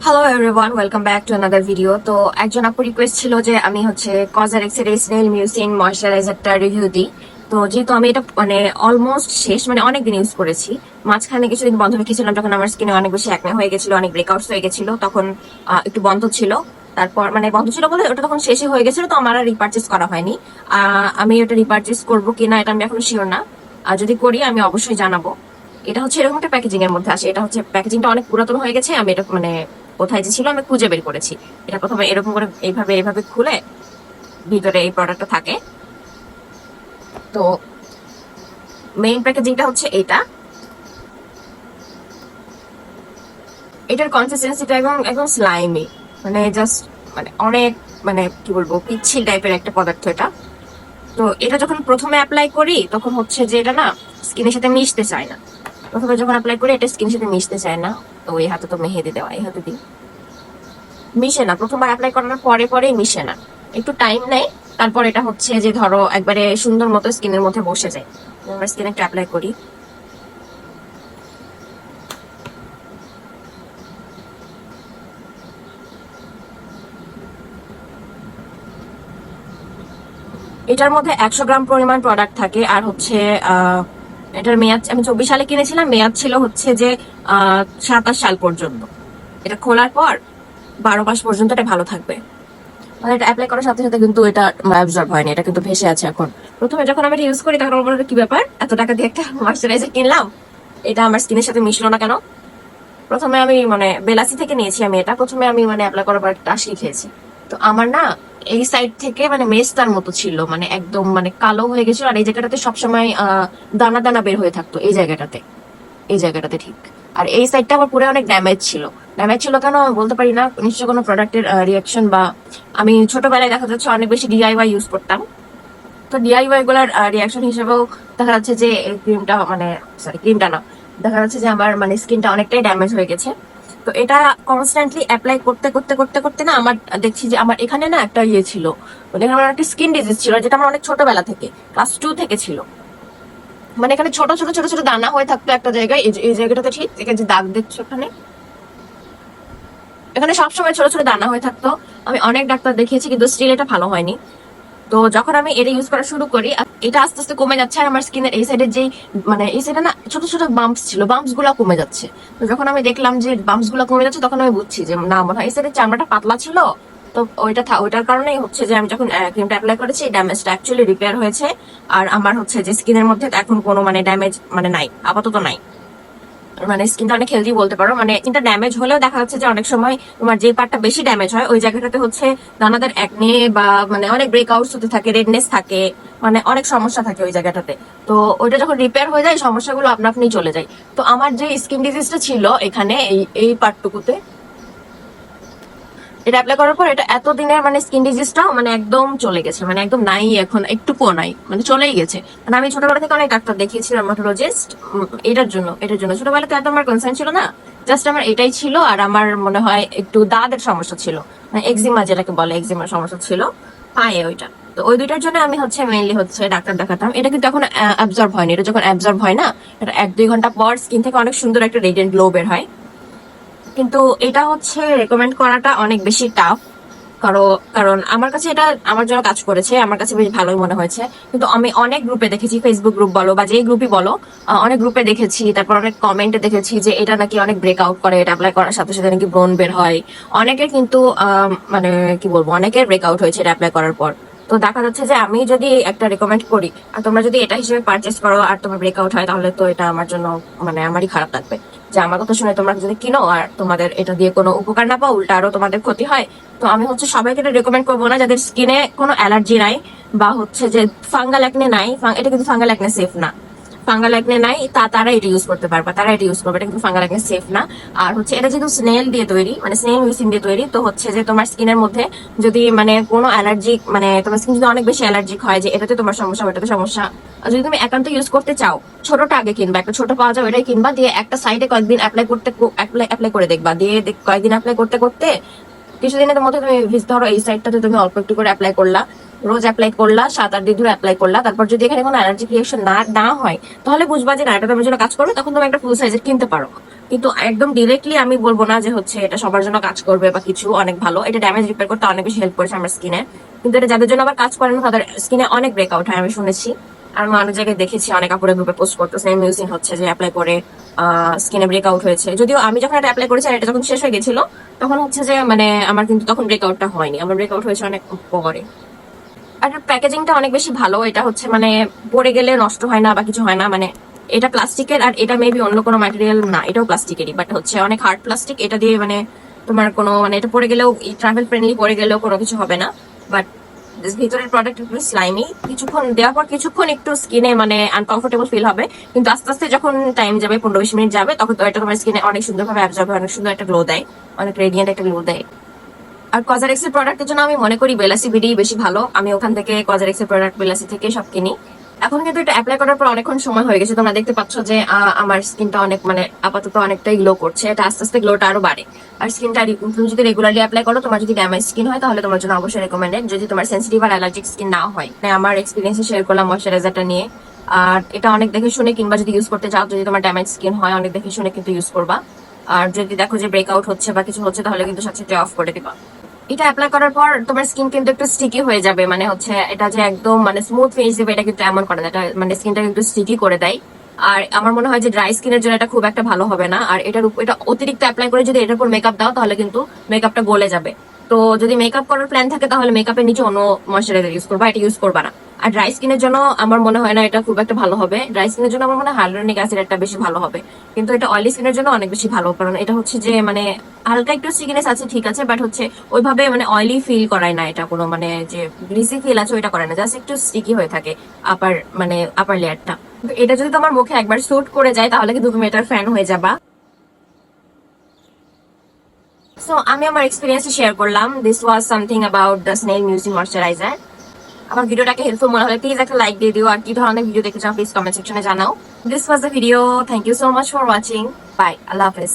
Hello everyone, welcome back to another video. তো একজন আপু রিকোয়েস্ট ছিল যে আমি হচ্ছে কসমেটিক্স এর এই স্নেল মিউসিন ময়শ্চারাইজারটা রিভিউ দিই। তো যেহেতু আমি এটা মানে অলমোস্ট শেষ, মানে অনেকদিন ইউজ করেছি, মাঝখানে কিছুদিন বন্ধ রেখেছিলাম যখন আমার স্কিনে অনেক বেশি অ্যাকনে হয়ে গেছিল, অনেক ব্রেকআউটস হয়ে গেছিল, তখন একটু বন্ধ ছিল। তারপর মানে বন্ধ ছিল বলে ওটা তখন শেষই হয়ে গেছিল, তো আমার আর রিপারচেস করা হয়নি। আমি ওটা রিপারচেস করবো কিনা এটা আমি এখন শিওর না। আর যদি করি আমি অবশ্যই জানাবো। এটা হচ্ছে এরকম একটা প্যাকেজিং এর মধ্যে আসে। এটা হচ্ছে প্যাকেজিংটা অনেক পুরাতন হয়ে গেছে, আমি এটা মানে কোথায় যে ছিল আমি খুঁজে বের করেছি। এটা প্রথমে এরকম করে এইভাবে এইভাবে খুলে ভিতরে এই প্রোডাক্টটা থাকে। তো মেইন প্যাকেজিংটা হচ্ছে এটা। এটার কনসিস্টেন্সিটা এবং একদম স্লাইমি, মানে জাস্ট মানে অনেক মানে কি বলবো পিচ্ছিল টাইপের একটা পদার্থ এটা। তো এটা যখন প্রথমে অ্যাপ্লাই করি তখন হচ্ছে যে এটা না স্কিনের সাথে মিশতে চায় না। প্রথমে যখন অ্যাপ্লাই করি এটা স্কিনের সাথে মিশতে চায় না। তো এই হাতে তো মেহেদি দেওয়া, এই হাতে দিই, মিশে না। প্রথমবার অ্যাপ্লাই করার পরে পরেই মিশে না, একটু টাইম নেয়। তারপর এটা হচ্ছে যে ধরো একবারে সুন্দর মতো স্কিনের মধ্যে বসে যায়। আমার স্কিনে একটু অ্যাপ্লাই করি। এটার মধ্যে 100 গ্রাম পরিমাণ প্রোডাক্ট থাকে। আর হচ্ছে এটার মেয়াদ আমি 24 সালে কিনেছিলাম, মেয়াদ ছিল হচ্ছে যে 27 সাল পর্যন্ত। এটা খোলার পর 12 মাস পর্যন্ত এটা ভালো থাকবে। মানে এটা অ্যাপ্লাই করার সাথে সাথে কিন্তু এটা অ্যাবজর্ব হয়নি, এটা কিন্তু ভেসে আছে এখন। প্রথমে যখন আমি এটা ইউজ করি তখন আমার মনে হয় কি ব্যাপার, এত টাকা দিয়ে একটা ময়শ্চারাইজার কিনলাম, এটা আমার স্কিনের সাথে মিশলো না কেন। প্রথমে আমি মানে বেলাসি থেকে নিয়েছি আমি এটা, প্রথমে আমি মানে অ্যাপ্লাই করার পর একটা টাসকি খেয়েছি। তো আমার না এই সাইড থেকে মানে মেস্তার মতো ছিল, মানে একদম মানে কালো হয়ে গেছিল। আর এই জায়গাটাতে সবসময় দানা দানা বের হয়ে থাকতো, এই জায়গাটাতে, এই জায়গাটাতে ঠিক। আর এই সাইডটা আমার পুরো অনেক ড্যামেজ ছিল। ড্যামেজ ছিল কেন আমি বলতে পারি না, নিশ্চয় কোনো প্রোডাক্টের রিয়াকশন, বা আমি ছোটবেলায় দেখা যাচ্ছে অনেক বেশি ডিআইওয়াই ইউজ করতাম। তো ডিআইওয়াই গুলার রিয়াকশন হিসেবেও দেখা যাচ্ছে যে এই ক্রিমটা মানে সরি ক্রিমটা না, দেখা যাচ্ছে যে আমার মানে স্কিনটা অনেকটাই ড্যামেজ হয়ে গেছে। তো এটা কনস্ট্যান্টলি অ্যাপ্লাই করতে করতে করতে করতে না আমার দেখছি যে আমার এখানে না একটা ইয়ে ছিল, মানে এখানে আমার একটা স্কিন ডিজিজ ছিল, যেটা আমার অনেক ছোটবেলা থেকে ক্লাস 2 থেকে ছিল। মানে এখানে ছোট ছোট ছোট ছোট দানা হয়ে থাকতো একটা জায়গায়, এই জায়গাটাতে ঠিক এখানে যে দাগ দেখছো এখানে, এখানে সবসময় ছোট ছোট দানা হয়ে থাকতো। আমি অনেক ডাক্তার দেখিয়েছি কিন্তু স্টিল এটা ভালো হয়নি। তো যখন আমি এটা ইউজ করা শুরু করি এটা আস্তে আস্তে কমে যাচ্ছে। আর আমার স্কিনের এই সাইডের যে মানে এই সাইডে না ছোট ছোট বাম্পস ছিল, বাম্পস গুলা কমে যাচ্ছে। তো যখন আমি দেখলাম যে বাম্পস গুলা কমে যাচ্ছে তখন আমি বুঝছি যে না, মনে হয় এই সাইডের চামড়াটা পাতলা ছিল। তো ওইটার কারণেই হচ্ছে যে আমি যখন ক্রিমটা অ্যাপ্লাই করেছি ড্যামেজটা অ্যাকচুয়ালি রিপেয়ার হয়েছে। আর আমার হচ্ছে যে স্কিনের মধ্যে এখন কোনো মানে ড্যামেজ মানে নাই, আপাতত নাই। মানে স্কিনটা অনেক হেলদি বলতে পারো। মানে স্কিনটা ড্যামেজ হলেও দেখা যাচ্ছে যে অনেক সময় তোমার যে পার্টটা বেশি ড্যামেজ হয় ওই জায়গাটাতে হচ্ছে দানাদার একনে বা মানে অনেক ব্রেকআউটস হতে থাকে, রেডনেস থাকে, মানে অনেক সমস্যা থাকে ওই জায়গাটাতে। তো ওইটা যখন রিপেয়ার হয়ে যায় সমস্যাগুলো আপনা আপনি চলে যায়। তো আমার যে স্কিন ডিজিজটা ছিল এখানে এই এই পার্টটুকুতে, এটা অ্যাপ্লাই করার পর এটা এতদিনের মানে স্কিন ডিজিজটাও মানে একদম চলে গেছে, মানে একদম নাই, এখন একটুকুও নাই, মানে চলেই গেছে। মানে আমি ছোটবেলা থেকে অনেক ডাক্তার দেখিয়েছি, ডার্মাটোলজিস্ট, এটার জন্য ছোটবেলাতে এত আমার কনসার্ন ছিল না। জাস্ট আমার এটাই ছিল। আর আমার মনে হয় একটু দাঁতের সমস্যা ছিল, মানে এক্সিমা যেটাকে বলে, এক্সিমার সমস্যা ছিল পায়ে ওইটা। তো ওই দুইটার জন্য আমি হচ্ছে মেইনলি হচ্ছে ডাক্তার দেখাতাম। এটা কিন্তু এখন অ্যাবজর্ব হয়নি। এটা যখন অ্যাবজর্ব হয় না, এটা 1-2 ঘন্টা পর স্কিন থেকে অনেক সুন্দর একটা রেডিয়েন্ট গ্লো বের হয়। কিন্তু এটা হচ্ছে রেকমেন্ড করাটা অনেক বেশি টাফ। কারণ আমার কাছে এটা আমার জন্য কাজ করেছে, আমার কাছে বেশ ভালোই মনে হয়েছে। কিন্তু আমি অনেক গ্রুপে দেখেছি, ফেসবুক গ্রুপ বলো বা যে গ্রুপই বলো, অনেক গ্রুপে দেখেছি, তারপর অনেক কমেন্টে দেখেছি যে এটা নাকি অনেক ব্রেকআউট করে, এটা অ্যাপ্লাই করার সাথে সাথে নাকি ব্রণ বের হয়। অনেকের কিন্তু মানে কি বলবো, অনেকের ব্রেকআউট হয়েছে এটা অ্যাপ্লাই করার পর। তো দেখা যাচ্ছে যে আমি যদি একটা রেকমেন্ড করি আর তোমরা যদি এটা হিসেবে পারচেস করো আর তোমার ব্রেকআউট হয়, তাহলে তো এটা আমার জন্য মানে আমারই খারাপ লাগবে যে আমার কথা শুনে তোমরা যদি কিনো আর তোমাদের এটা দিয়ে কোনো উপকার না পাও, উল্টা আরো তোমাদের ক্ষতি হয়। তো আমি হচ্ছে সবাইকে এটা রেকমেন্ড করবো না যাদের স্কিনে কোনো অ্যালার্জি নাই বা হচ্ছে যে ফাঙ্গাল একনে নাই। এটা কিন্তু ফাঙ্গাল একনে সেফ না, ফাঙ্গাল একনে নাই তারা এটা ইউজ করতে পারবে, তারা এটা ইউজ করবে, এটা কিন্তু ফাঙ্গাল একনে সেফ না। আর হচ্ছে এটা যেহেতু স্নেল দিয়ে তৈরি, মানে স্নেল মেশিন দিয়ে তৈরি, তো হচ্ছে যে তোমার স্কিনের মধ্যে যদি মানে কোনো অ্যালার্জিক, মানে তোমার স্কিন যদি অনেক বেশি অ্যালার্জিক হয় যে এটাতে তোমার সমস্যা ওটাতে সমস্যা, আর যদি তুমি একান্ত ইউজ করতে চাও ছোটটা আগে কিনবা, একটা ছোট পাওয়া যায় ওটাই কিনবা, দিয়ে একটা সাইডে কয়েকদিন অ্যাপ্লাই করে দেখবা, দিয়ে কয়েকদিন অ্যাপ্লাই করতে করতে কিছুদিনের মধ্যে তুমি ধরো এই সাইডটাতে তুমি অল্প একটু করে অ্যাপ্লাই করলা, রোজ অ্যাপ্লাই করলা, 7-8 দিন ধরে অ্যাপ্লাই করলা, তারপর যদি এখানে কোনো অ্যালার্জিক রিয়েকশন না না হয় তাহলে বুঝবা যে না এটা তোমার জন্য কাজ করবে, তখন তুমি একটা ফুল সাইজের কিনতে পারো। কিন্তু একদম ডিরেক্টলি আমি বলবো না যে হচ্ছে এটা সবার জন্য কাজ করবে বা কিছু, অনেক ভালো, এটা ড্যামেজ রিপেয়ার করতে অনেক বেশি হেল্প করেছে আমার স্কিনে। কিন্তু এটা যাদের জন্য আবার কাজ করে না তাদের স্কিনে অনেক ব্রেকআউট হয় আমি শুনেছি। আর আমি অনেক জায়গায় দেখেছি, অনেক আপুরা গ্রুপে পোস্ট করতেছে ইউজিং হচ্ছে যে অ্যাপ্লাই করে স্কিনে ব্রেকআউট হয়েছে। যদিও আমি যখন এটা অ্যাপ্লাই করেছি আর এটা যখন শেষ হয়ে গেছিল তখন হচ্ছে যে মানে আমার কিন্তু তখন ব্রেকআউটটা হয়নি, আমার ব্রেকআউট হয়েছে অনেক পরে। আর প্যাকেজিংটা অনেক বেশি ভালো, এটা হচ্ছে মানে পড়ে গেলে নষ্ট হয় না বা কিছু হয় না, মানে এটা প্লাস্টিকের আর এটা মেবি অন্য কোনো ম্যাটেরিয়াল না, এটাও প্লাস্টিকেরই বাট হচ্ছে অনেক হার্ড প্লাস্টিক। এটা দিয়ে মানে তোমার কোনো মানে এটা পড়ে গেলেও ট্রাভেল ফ্রেন্ডলি, পড়ে গেলেও কোনো কিছু হবে না। বাট ভিতরের প্রোডাক্ট একটু স্লাইমি, কিছুক্ষণ দেওয়ার পর কিছুক্ষণ একটু স্কিনে মানে আনকমফোর্টেবল ফিল হবে, কিন্তু আস্তে আস্তে যখন টাইম যাবে 15-20 মিনিট যাবে তখন তো এটা তোমার স্কিনে অনেক সুন্দরভাবে অ্যাবজর্ব হয়, অনেক সুন্দর একটা গ্লো দেয়, অনেক রেডিয়েন্ট একটা গ্লো দেয়। আর কজারেক্স এর প্রোডাক্টের জন্য আমি মনে করি বেলাসি বিডি বেশি ভালো, আমি ওখান থেকে কজারেক্স এর প্রোডাক্ট বেলাসি থেকে সব কিনি। এখন কিন্তু এটা অ্যাপ্লাই করার পর অনেকক্ষণ সময় হয়ে গেছে, তোমরা দেখতে পাচ্ছ যে আমার স্কিনটা অনেক মানে আপাতত অনেকটাই গ্লো করছে, এটা আস্তে আস্তে গ্লোটা আরো বাড়ে। আর স্কিনটা তুমি যদি রেগুলারলি অ্যাপ্লাই করো, তোমার যদি ড্যামেজ স্কিন হয় তাহলে তোমার জন্য অবশ্যই রেকমেন্ডেড, যদি তোমার সেন্সিটিভ আর অ্যালার্জিক স্কিন না হয়। মানে আমার এক্সপিরিয়েন্সে শেয়ার করলাম ময়শ্চারাইজারটা নিয়ে। আর এটা অনেক দেখে শুনে কিংবা যদি ইউজ করতে চাও, যদি তোমার ড্যামেজ স্কিন হয় অনেক দেখে শুনে কিন্তু ইউজ করবা। আর যদি দেখো যে ব্রেকআউট হচ্ছে বা কিছু হচ্ছে তাহলে কিন্তু সাথে সাথে অফ করে দিবা। এটা অ্যাপ্লাই করার পর তোমার স্কিন কিন্তু একটু স্টিকি হয়ে যাবে, মানে হচ্ছে এটা যে একদম মানে স্মুথ ফেস দেবে এটা কিন্তু এমন করে না, এটা মানে স্কিনটাকে একটু স্টিকি করে দেয়। আর আমার মনে হয় যে ড্রাই স্কিনের জন্য এটা খুব একটা ভালো হবে না। আর এটার উপর এটা অতিরিক্ত অ্যাপ্লাই করে যদি এটার উপর মেকআপ দাও তাহলে কিন্তু মেকআপটা গলে যাবে। তো যদি মেকআপ করার প্ল্যান থাকে তাহলে মেকআপের নিচে অন্য ময়শ্চারাইজার ইউজ করবা, এটা ইউজ করবা না। আর ড্রাই স্কিনের জন্য আমার মনে হয় না এটা খুব একটা ভালো হবে, ড্রাই স্কিনের জন্য আমার মনে হয় হাইলুরোনিক অ্যাসিড একটা বেশি ভালো হবে। কিন্তু এটা অয়েলি স্কিনের জন্য অনেক বেশি ভালো, কারণ এটা হচ্ছে যে মানে হালকা একটু স্টিকিনেস আছে ঠিক আছে, বাট হচ্ছে ওইভাবে মানে অয়েলি ফিল করায় না, এটা কোনো মানে যে গ্রিসি ফিল আছে ওইটা করে না, জাস্ট একটু স্টিকি হয়ে থাকে আপার মানে আপার লেয়ারটা। এটা যদি তোমার মুখে একবার স্যুট করে যায় তাহলে কিন্তু তুমি এটার ফ্যান হয়ে যাবা। সো আমি আমার এক্সপিরিয়েন্স শেয়ার করলাম, this was something about the snail mucin moisturiser. আমার ভিডিওটাকে হেল্পফুল মনে হলে প্লিজ একটা লাইক দিয়ে দিও, আর কি ধরনের ভিডিও দেখতে চাও প্লিজ কমেন্ট সেকশনে জানাও। This was the video, thank you so much for watching, bye, আল্লাহ হাফেজ।